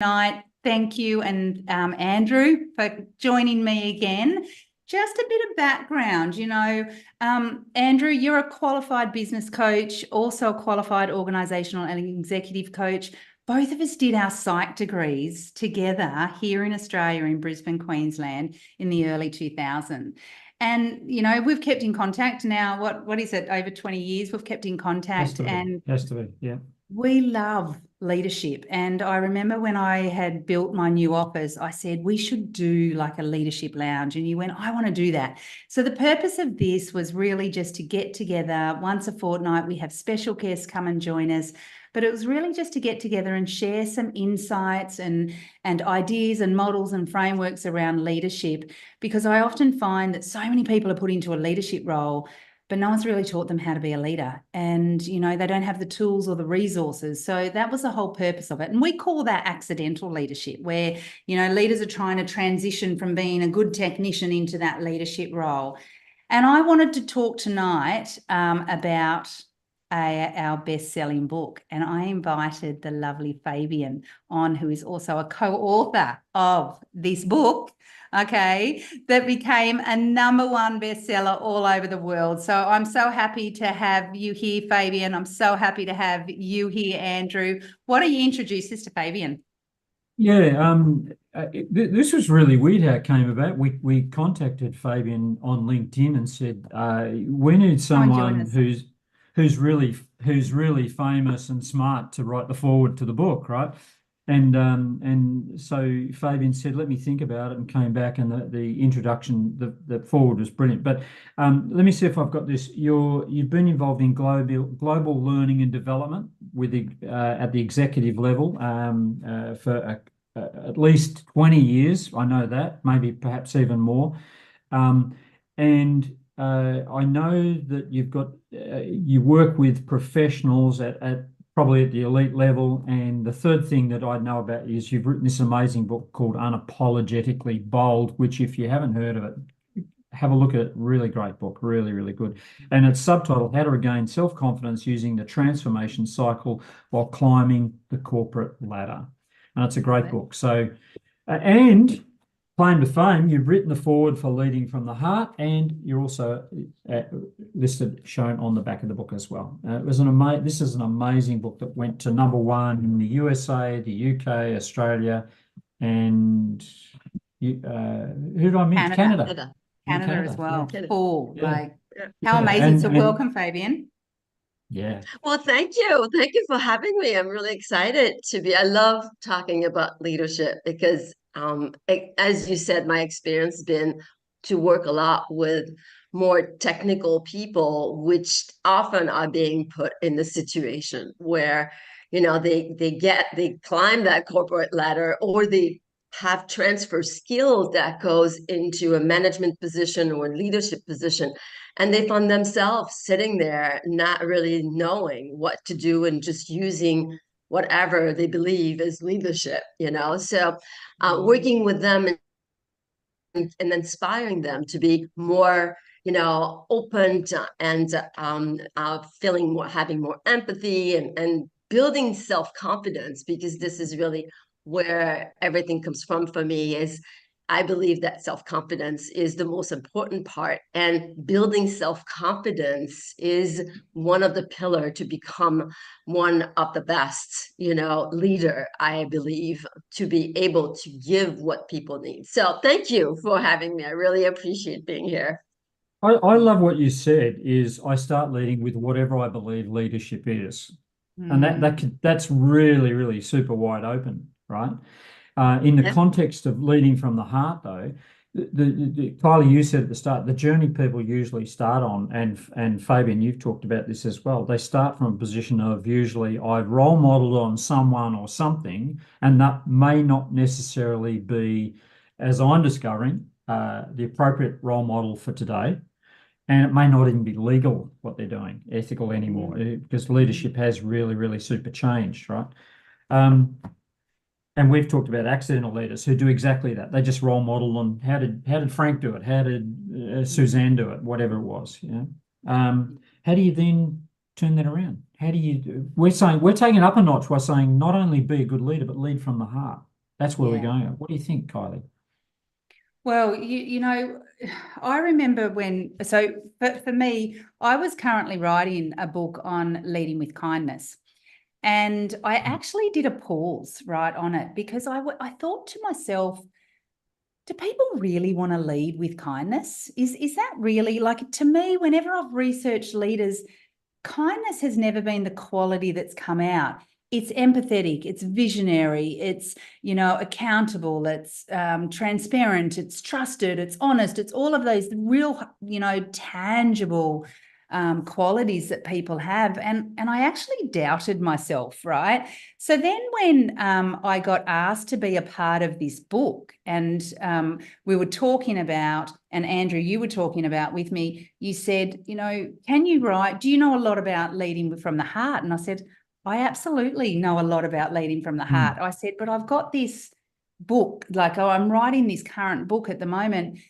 Night. Thank you, and Andrew, for joining me again. Just a bit of background, Andrew, you're a qualified business coach, also a qualified organisational and executive coach. Both of us did our psych degrees together here in Australia, in Brisbane, Queensland, in the early 2000s. And, we've kept in contact now. What is it, over 20 years we've kept in contact. Has to be, yeah. We love leadership. And I remember when I had built my new office, I said, we should do like a leadership lounge. And you went, I want to do that. So the purpose of this was really just to get together once a fortnight. We have special guests come and join us. But it was really just to get together and share some insights and ideas and models and frameworks around leadership, because I often find that so many people are put into a leadership role, but no one's really taught them how to be a leader, and, they don't have the tools or the resources. So that was the whole purpose of it. And we call that accidental leadership, where, leaders are trying to transition from being a good technician into that leadership role. And I wanted to talk tonight about our best-selling book. And I invited the lovely Fabian on, who is also a co-author of this book, that became a #1 bestseller all over the world. So I'm so happy to have you here, Fabian. I'm so happy to have you here, Andrew. Why don't you introduce us to Fabian? Yeah, this was really weird how it came about. We contacted Fabian on LinkedIn and said, we need someone who's really famous and smart to write the foreword to the book, right? And so Fabian said, let me think about it, and came back, and the introduction, the foreword was brilliant. But let me see if I've got this. You've been involved in global learning and development at the executive level for at least 20 years. I know that, maybe perhaps even more. And I know that you work with professionals at probably at the elite level. And the third thing that I know about is you've written this amazing book called Unapologetically Bold, which, if you haven't heard of it, have a look at it. Really great book, really, really good. And it's subtitled How to Regain Self-Confidence Using the Transformation Cycle While Climbing the Corporate Ladder. And it's a great book. So, and claim to fame, you've written the foreword for Leading from the Heart, and you're also shown on the back of the book as well. This is an amazing book that went to #1 in the USA, the UK, Australia, and who did I miss? Canada as well. Yeah. Cool. Yeah. How amazing. So welcome, Fabian. Yeah. Well, thank you. Thank you for having me. I'm really excited I love talking about leadership because as you said, my experience has been to work a lot with more technical people, which often are being put in the situation where, they climb that corporate ladder, or they have transfer skills that goes into a management position or leadership position, and they find themselves sitting there not really knowing what to do and just using whatever they believe is leadership, so working with them and inspiring them to be more open and having more empathy and building self-confidence, because this is really where everything comes from for me. Is I believe that self-confidence is the most important part, and building self-confidence is one of the pillars to become one of the best, leader, I believe, to be able to give what people need. So thank you for having me. I really appreciate being here. I love what you said, is I start leading with whatever I believe leadership is. And that's really, really super wide open, right? In the context of leading from the heart, though, Kylie, you said at the start, the journey people usually start on, and Fabian, you've talked about this as well. They start from a position of, usually, I've role modeled on someone or something, and that may not necessarily be, as I'm discovering, the appropriate role model for today. And it may not even be legal what they're doing, ethical anymore, because leadership has really, really super changed, right? And we've talked about accidental leaders who do exactly that. They just role model on how did Frank do it? How did Suzanne do it? Whatever it was, How do you then turn that around? We're taking it up a notch by saying not only be a good leader, but lead from the heart. That's where we're going. What do you think, Kylie? Well, I remember for me, I was currently writing a book on leading with kindness. And I actually did a pause right on it because I thought to myself, do people really want to lead with kindness? Is that really, like, to me, whenever I've researched leaders, kindness has never been the quality that's come out. It's empathetic, it's visionary, it's, accountable, it's transparent, it's trusted, it's honest, it's all of those real, tangible qualities that people have. And I actually doubted myself, right? So then when I got asked to be a part of this book, and we were talking about, and Andrew, you were talking about with me, you said, can you write, do you know a lot about leading from the heart? And I said, I absolutely know a lot about leading from the heart. I said, but I've got this book, I'm writing this current book at the moment.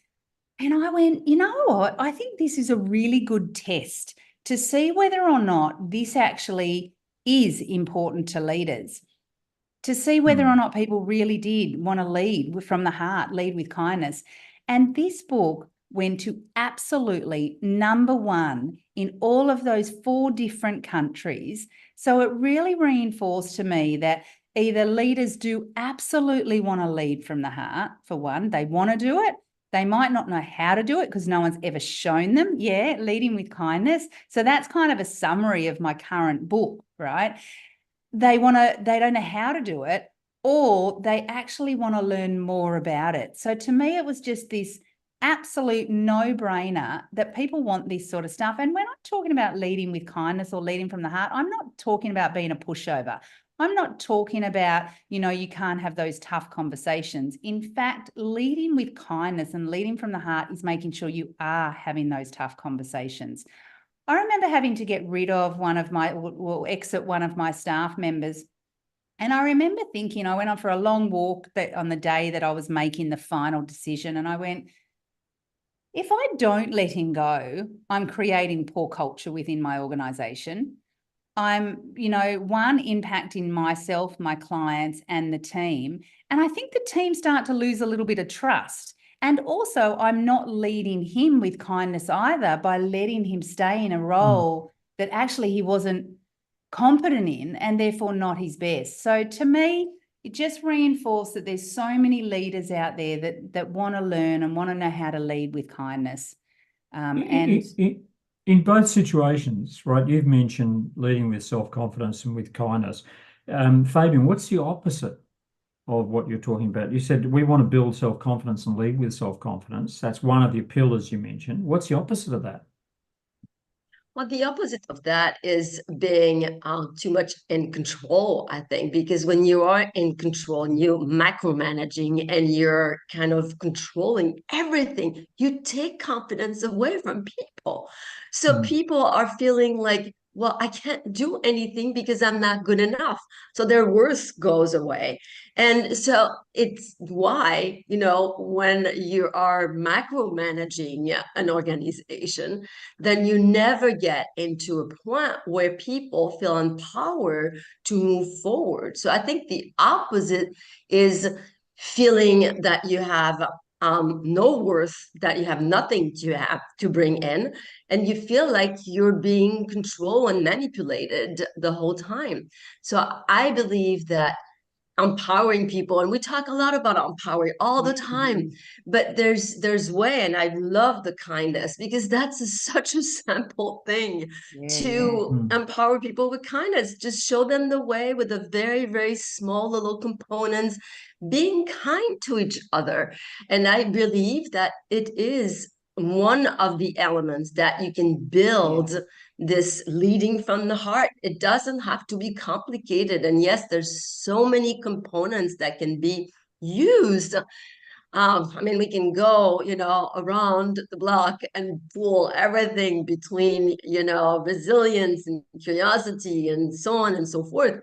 And I went, you know what? I think this is a really good test to see whether or not this actually is important to leaders, to see whether or not people really did want to lead from the heart, lead with kindness. And this book went to absolutely #1 in all of those 4 different countries. So it really reinforced to me that either leaders do absolutely want to lead from the heart, for one, they want to do it. They might not know how to do it because no one's ever shown them. Yeah, leading with kindness. So that's kind of a summary of my current book, right? They don't know how to do it, or they actually want to learn more about it. So to me, it was just this absolute no-brainer that people want this sort of stuff. And when I'm talking about leading with kindness or leading from the heart, I'm not talking about being a pushover. I'm not talking about, you can't have those tough conversations. In fact, leading with kindness and leading from the heart is making sure you are having those tough conversations. I remember having to get rid of exit one of my staff members. And I remember thinking, I went on for a long walk on the day that I was making the final decision. And I went, if I don't let him go, I'm creating poor culture within my organization. I'm, one, impacting myself, my clients, and the team. And I think the team start to lose a little bit of trust. And also, I'm not leading him with kindness either by letting him stay in a role that actually he wasn't competent in and therefore not his best. So to me, it just reinforced that there's so many leaders out there that want to learn and want to know how to lead with kindness. In both situations, right, you've mentioned leading with self-confidence and with kindness. Fabian, what's the opposite of what you're talking about? You said we want to build self-confidence and lead with self-confidence. That's one of the pillars you mentioned. What's the opposite of that? Well, the opposite of that is being too much in control, I think, because when you are in control and you're micromanaging and you're kind of controlling everything, you take confidence away from people. So people are feeling like, well, I can't do anything because I'm not good enough. So their worth goes away. And so it's why, when you are micromanaging an organization, then you never get into a point where people feel empowered to move forward. So I think the opposite is feeling that you have no worth, that you have nothing to bring in, and you feel like you're being controlled and manipulated the whole time. So I believe that empowering people, and we talk a lot about empowering all the time, but there's way, and I love the kindness because that's such a simple thing to empower people with kindness. Just show them the way with a very, very small little components, being kind to each other. And I believe that it is one of the elements that you can build this leading from the heart. It doesn't have to be complicated. And yes, there's so many components that can be used. We can go, around the block and pull everything between, resilience and curiosity and so on and so forth.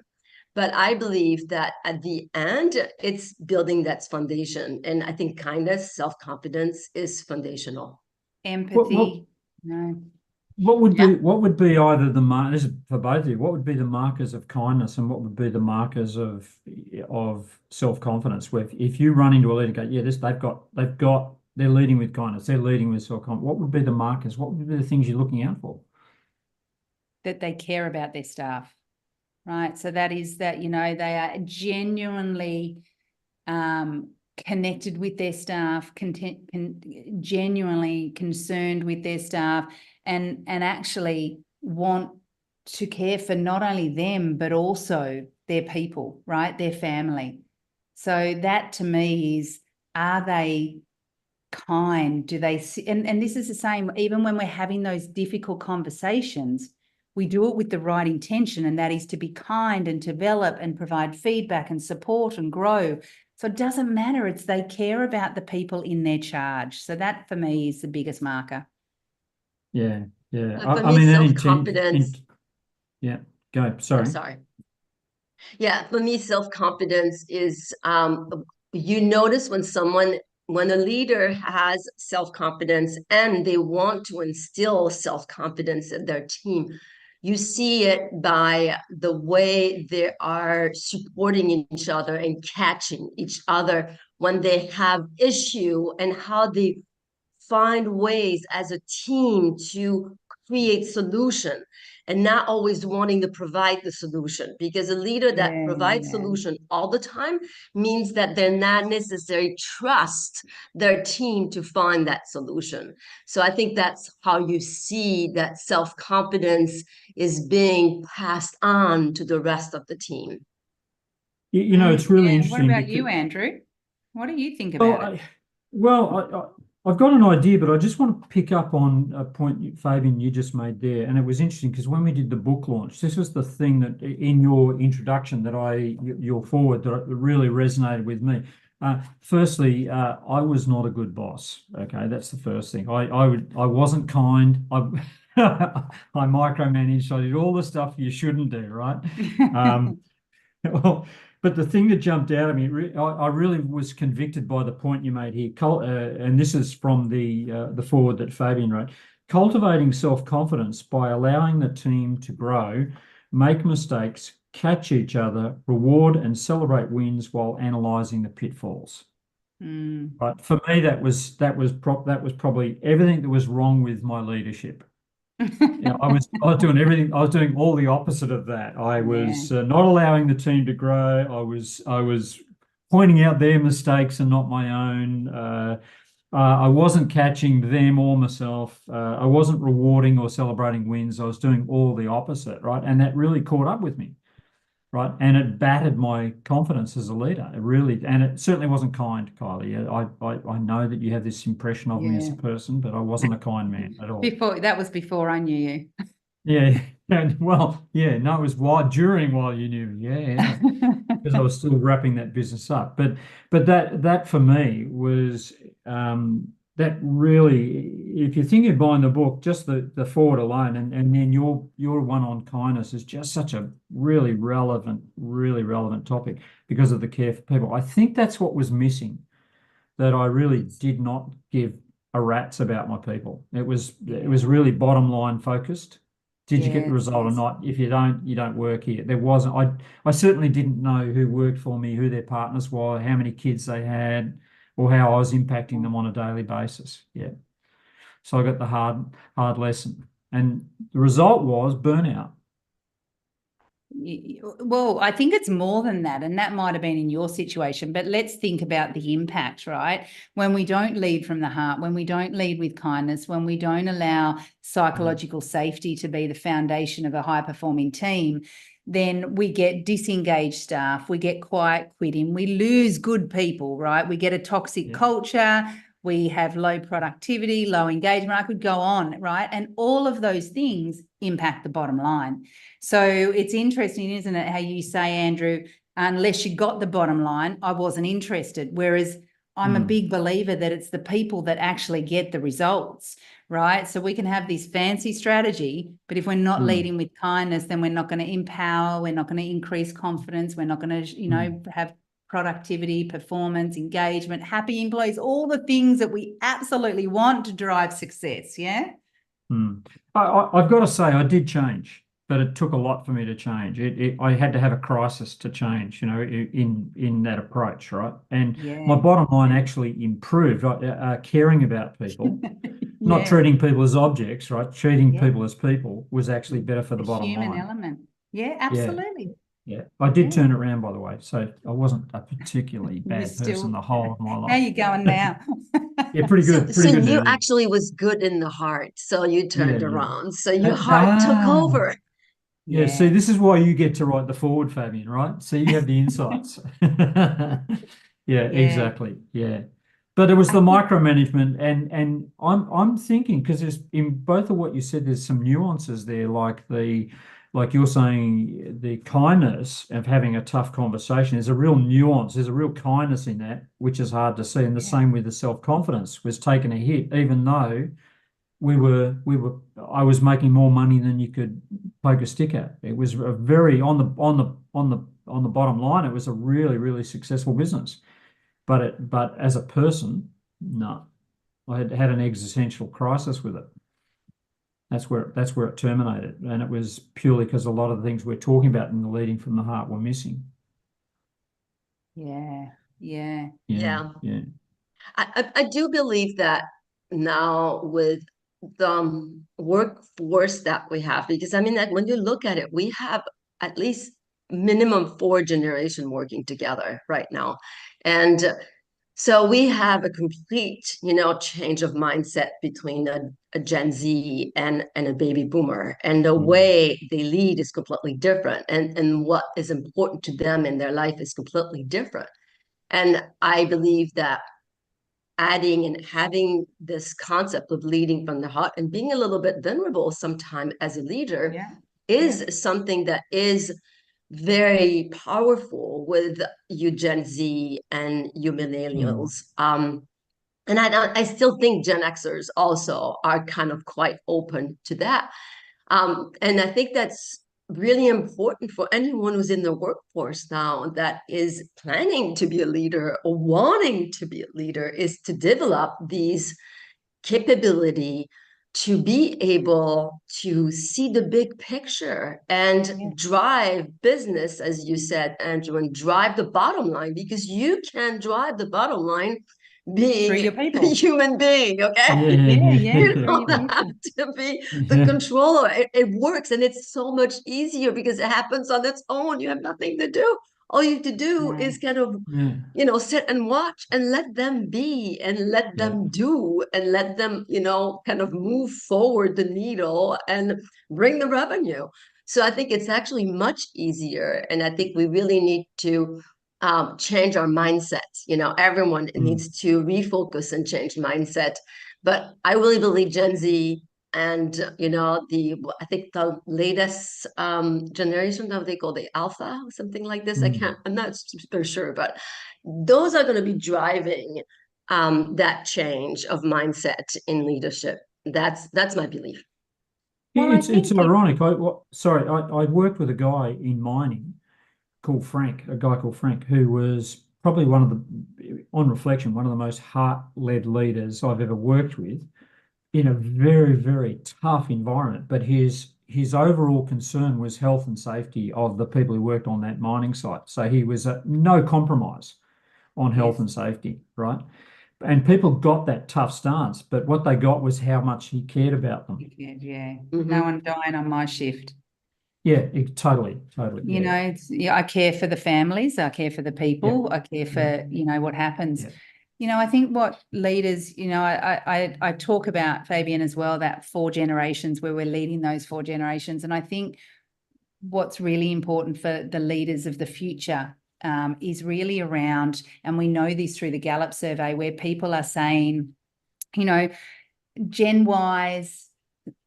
But I believe that at the end, it's building that foundation. And I think kindness, self-confidence is foundational. Empathy. No. what would be either this is for both of you, what would be the markers of kindness and what would be the markers of self-confidence? Where if you run into a leader and go, yeah, they're leading with kindness, they're leading with self-confidence, what would be the markers? What would be the things you're looking out for? That they care about their staff, right? So that is that, they are genuinely connected with their staff, genuinely concerned with their staff, and actually want to care for not only them, but also their people, right? Their family. So that to me is, are they kind? Do they see, and this is the same, even when we're having those difficult conversations, we do it with the right intention, and that is to be kind and develop and provide feedback and support and grow. So it doesn't matter. It's they care about the people in their charge. So that for me is the biggest marker. Yeah. For me, self-confidence. Yeah, go. Sorry. I'm sorry. Yeah, for me, self-confidence is you notice when a leader has self-confidence and they want to instill self-confidence in their team, you see it by the way they are supporting each other and catching each other when they have issue, and how they find ways as a team to create solution, and not always wanting to provide the solution, because a leader that provides solution all the time means that they're not necessarily trust their team to find that solution. So I think that's how you see that self-confidence is being passed on to the rest of the team. It's really interesting. What about you, Andrew? What do you think about it? I've got an idea, but I just want to pick up on a point, Fabian, you just made there. And it was interesting because when we did the book launch, this was the thing that in your introduction your forward that really resonated with me. Firstly, I was not a good boss. Okay, that's the first thing. I wasn't kind. I micromanaged. I did all the stuff you shouldn't do, right? Well, but the thing that jumped out at me, I really was convicted by the point you made here, and this is from the forward that Fabian wrote. Cultivating self-confidence by allowing the team to grow, make mistakes, catch each other, reward and celebrate wins while analysing the pitfalls. But for me, that was probably everything that was wrong with my leadership. I was doing everything. I was doing all the opposite of that. I was not allowing the team to grow. I was pointing out their mistakes and not my own. I wasn't catching them or myself. I wasn't rewarding or celebrating wins. I was doing all the opposite, right? And that really caught up with me, right? And it battered my confidence as a leader. And it certainly wasn't kind, Kylie. I know that you have this impression of me as a person, but I wasn't a kind man at all. That was before I knew you. Yeah. Well, yeah, no, it was while you knew me. Yeah. Because I was still wrapping that business up. But that for me was that really, if you're thinking of buying the book, just the forward alone, and then your one on kindness is just such a really relevant topic because of the care for people. I think that's what was missing, that I really did not give a rat's about my people. It was really bottom line focused. Did you get the result or not? If you don't, you don't work here. There wasn't. I certainly didn't know who worked for me, who their partners were, how many kids they had, or how I was impacting them on a daily basis. Yeah. So I got the hard lesson. And the result was burnout. Well, I think it's more than that, and that might have been in your situation, but let's think about the impact, right? When we don't lead from the heart, when we don't lead with kindness, when we don't allow psychological safety to be the foundation of a high-performing team, then we get disengaged staff, we get quiet quitting, we lose good people, right? We get a toxic culture, we have low productivity, low engagement. I could go on, right? And all of those things impact the bottom line. So it's interesting, isn't it, how you say, Andrew, unless you got the bottom line, I wasn't interested. Whereas I'm a big believer that it's the people that actually get the results, right? So we can have this fancy strategy, but if we're not leading with kindness, then we're not going to empower, we're not going to increase confidence, we're not going to, have productivity, performance, engagement, happy employees, all the things that we absolutely want to drive success. Yeah. I've got to say, I did change, but it took a lot for me to change. I had to have a crisis to change, in that approach, right? And my Yeah. bottom line actually improved. Caring about people, not Yeah. treating people as objects, right? Treating Yeah. people as people was actually better for the The bottom human line. element. Yeah, Yeah, absolutely. yeah. I did Yeah. turn it around, by the way, so I wasn't a particularly You're bad person still, the whole of my how life. you going now? Yeah, So, pretty so good you now. actually was good in the heart, so you Yeah, turned yeah. around. So your Uh, heart took ah. over. Yeah, see, Yeah. this is why you get to write the forward, Fabian, right? So you have the insights. Yeah, Yeah. exactly. Yeah. But it was I the think, micromanagement and I'm thinking because there's in both of what you said, there's some nuances there, like you're saying the kindness of having a tough conversation. There's a real nuance, there's a real kindness in that, which is hard to see. And the yeah. same with the self-confidence was taking a hit, even though I was making more money than you could poke a stick at. It was a very on the bottom line, it was a really, really successful business. But as a person, no. I had an existential crisis with it. That's where it terminated. And it was purely because a lot of the things we're talking about in the leading from the heart were missing. Yeah. Yeah. Yeah, Yeah. yeah. I do believe that now with the workforce that we have, because I mean, like when you look at it, we have at least minimum 4 generation working together right now. And so we have a complete, change of mindset between a Gen Z and a baby boomer. And the Mm. way they lead is completely different. And what is important to them in their life is completely different. And I believe that adding and having this concept of leading from the heart and being a little bit vulnerable sometime as a leader Yeah. Yeah. is something that is very powerful with you Gen Z and you Mm. millennials. And I still think Gen Xers also are kind of quite open to that. And I think that's really important for anyone who's in the workforce now that is planning to be a leader or wanting to be a leader is to develop these capability to be able to see the big picture and Yeah. drive business, as you said, Andrew, and drive the bottom line because you can drive the bottom line Through being your a people. human being, okay? Yeah. Yeah. You Through your don't have people. to be the Yeah. controller. It works and it's so much easier because it happens on its own. You have nothing to do. All you have to do Yeah. is kind of Yeah. sit and watch and let them be and let Yeah. them do and let them, kind of move forward the needle and bring the revenue. So I think it's actually much easier. And I think we really need to change our mindset. Everyone Mm. needs to refocus and change mindset. But I really believe Gen Z and I think the latest generation of they call the alpha or something like this. Mm. I'm not super sure, but those are going to be driving that change of mindset in leadership. That's my belief. Well, I It's think it, ironic. I worked with a guy in mining called Frank, a guy called Frank, who was probably on reflection, one of the most heart-led leaders I've ever worked with in a very, very tough environment. But his overall concern was health and safety of the people who worked on that mining site. So he was no compromise on health yes. and safety, right? And people got that tough stance, but what they got was how much he cared about them. Yeah. No Mm-hmm. one dying on my shift. Yeah, totally, totally. Yeah, I care for the families, I care for the yeah, people, I care yeah, for, what happens. yeah. I think what leaders, I talk about, Fabian, as well, that 4 generations where we're leading those 4 generations. And I think what's really important for the leaders of the future is really around, and we know this through the Gallup survey, where people are saying, Gen Ys,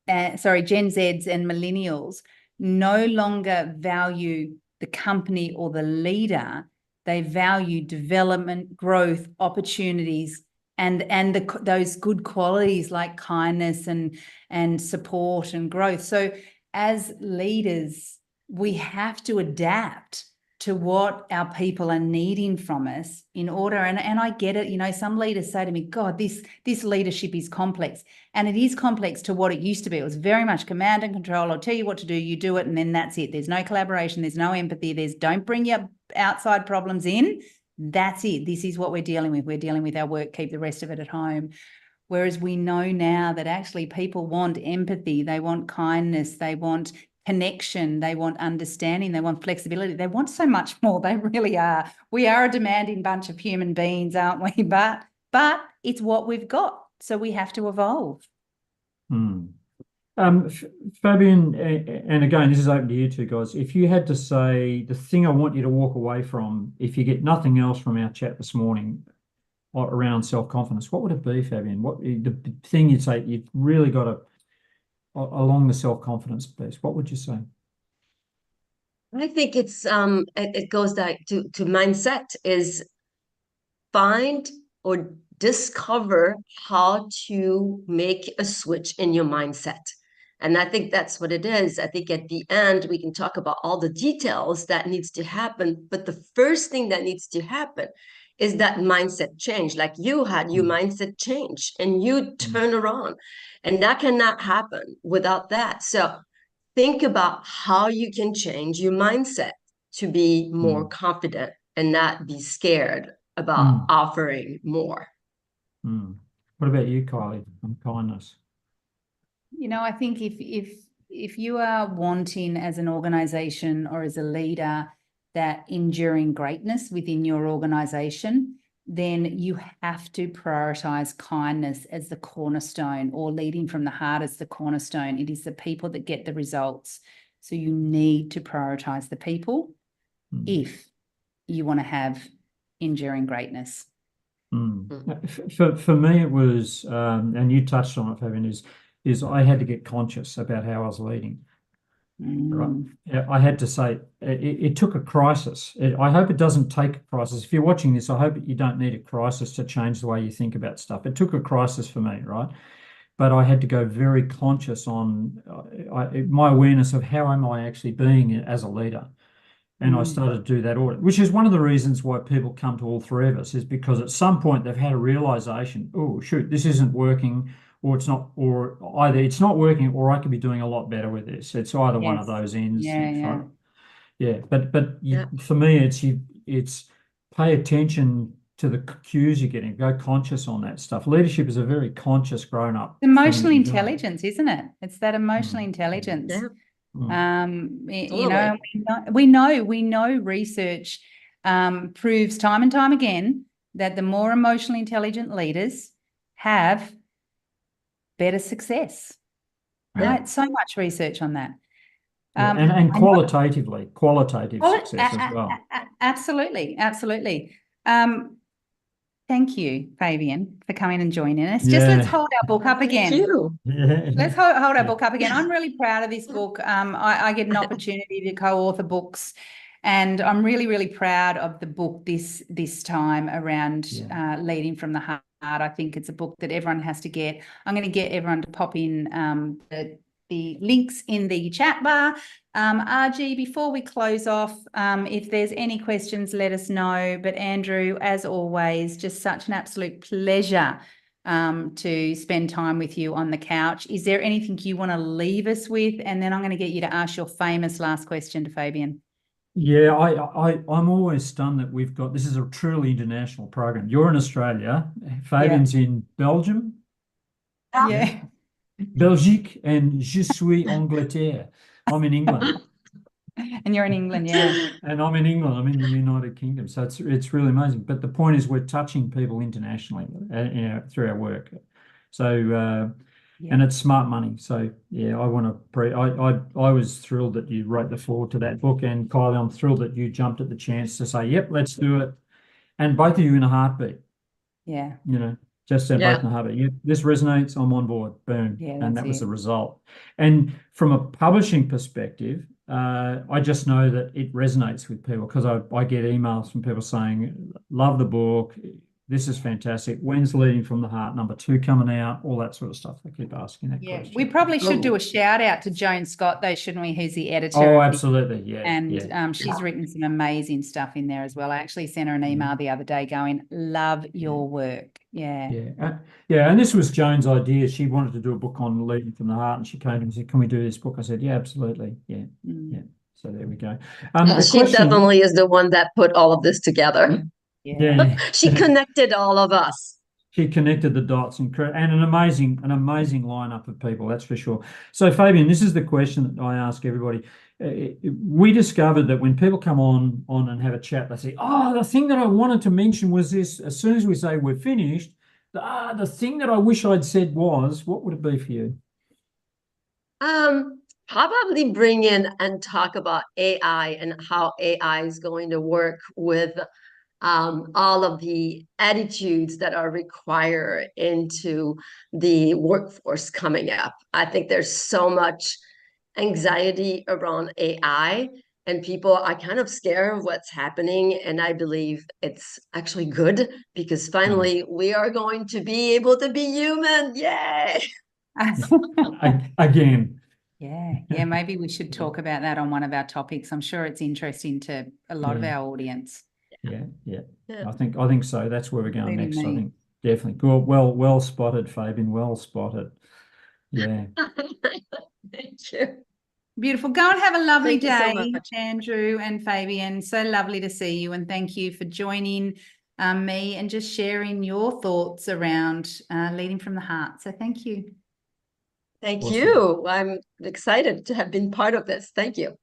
Gen Zs and millennials no longer value the company or the leader. They value development, growth, opportunities, and those good qualities like kindness and support and growth. So as leaders, we have to adapt to what our people are needing from us in order. And I get it. You know, some leaders say to me, God, this leadership is complex. And it is complex to what it used to be. It was very much command and control. I'll tell you what to do, you do it, and then that's it. There's no collaboration. There's no empathy. Don't bring your outside problems in. That's it. This is what we're dealing with. We're dealing with our work, keep the rest of it at home. Whereas we know now that actually people want empathy. They want kindness. They want connection, they want understanding, they want flexibility, they want so much more. They really are. We are a demanding bunch of human beings, aren't we? But it's what we've got, so we have to evolve. Fabian, and again, this is open to you two guys. If you had to say the thing I want you to walk away from, if you get nothing else from our chat this morning around self-confidence, what would it be, Fabian? What the thing you'd say you've really got to along the self-confidence piece, what would you say? I think it goes back to mindset, is find or discover how to make a switch in your mindset. And I think that's what it is. I think at the end, we can talk about all the details that needs to happen. But the first thing that needs to happen is that mindset change. Like you had your mindset change and you turn around. And that cannot happen without that. So think about how you can change your mindset to be more confident and not be scared about offering more. What about you, Kylie, on kindness? You know, I think if you are wanting as an organization or as a leader that enduring greatness within your organization, then you have to prioritize kindness as the cornerstone, or leading from the heart as the cornerstone. It is the people that get the results. So you need to prioritize the people if you want to have enduring greatness. For me, it was, and you touched on it, Fabian, is I had to get conscious about how I was leading. Right? I had to say it took a crisis. I hope it doesn't take a crisis. If you're watching this, I hope you don't need a crisis to change the way you think about stuff. It took a crisis for me, right? But I had to go very conscious on my awareness of how am I actually being as a leader. And I started to do that audit, which is one of the reasons why people come to all three of us, is because at some point they've had a realization, oh, shoot, this isn't working, or it's not, or either it's not working, or I could be doing a lot better with this. It's either one of those ends. But for me, it's pay attention to the cues you're getting. Go conscious on that stuff. Leadership is a very conscious, grown-up. Emotional intelligence, isn't it? It's that emotional intelligence. Yeah. You know, we know research proves time and time again that the more emotionally intelligent leaders have better success. Right? So much research on that. And qualitative success as well. Absolutely. Thank you, Fabian, for coming and joining us. Just let's hold our book up again. Thank you. Let's hold our book up again. I'm really proud of this book. I get an opportunity to co-author books, and I'm really, really proud of the book this time around leading from the heart. I think it's a book that everyone has to get. I'm going to get everyone to pop in the links in the chat bar. RG, before we close off, if there's any questions, let us know. But Andrew, as always, just such an absolute pleasure to spend time with you on the couch. Is there anything you want to leave us with? And then I'm going to get you to ask your famous last question to Fabian. Yeah, I'm always stunned that we've got, this is a truly international program. You're in Australia, Fabian's in Belgium. Yeah. Belgique, and je suis Angleterre. I'm in England. And you're in England, yeah. And I'm in England. I'm in the United Kingdom. So it's really amazing. But the point is, we're touching people internationally, through our work. So and it's smart money. So yeah, I want to I was thrilled that you wrote the foreword to that book, and Kylie, I'm thrilled that you jumped at the chance to say, yep, let's do it. And both of you in a heartbeat. Yeah. You know. Just both in the heartbeat. Yeah, this resonates, I'm on board. Boom. Yeah, and that was the result. And from a publishing perspective, I just know that it resonates with people, because I get emails from people saying, love the book, this is fantastic. When's Leading from the Heart #2 coming out? All that sort of stuff. They keep asking that question. We probably should do a shout out to Joan Scott, though, shouldn't we? Who's the editor? Oh, absolutely. Yeah. And she's written some amazing stuff in there as well. I actually sent her an email the other day going, love your work. Yeah. And this was Joan's idea. She wanted to do a book on Leading from the Heart, and she came to me and said, can we do this book? I said, yeah, absolutely. Yeah. So there we go. She definitely is the one that put all of this together. Yeah. She connected all of us. She connected the dots and an amazing lineup of people, that's for sure. So Fabian, this is the question that I ask everybody. We discovered that when people come on and have a chat, they say, oh, the thing that I wanted to mention was this. As soon as we say we're finished, the thing that I wish I'd said was, what would it be for you? Probably bring in and talk about AI and how AI is going to work with all of the attitudes that are required into the workforce coming up. I think there's so much anxiety around AI, and people are kind of scared of what's happening. And I believe it's actually good, because finally we are going to be able to be human. Yay! Again. Yeah, maybe we should talk about that on one of our topics. I'm sure it's interesting to a lot of our audience. Yeah. I think so. That's where we're going next. I think definitely. Good. Well spotted, Fabian. Well spotted. Yeah. Thank you. Beautiful. Go and have a lovely day, so Andrew and Fabian. So lovely to see you, and thank you for joining me and just sharing your thoughts around Leading from the Heart. So thank you. Thank you. I'm excited to have been part of this. Thank you.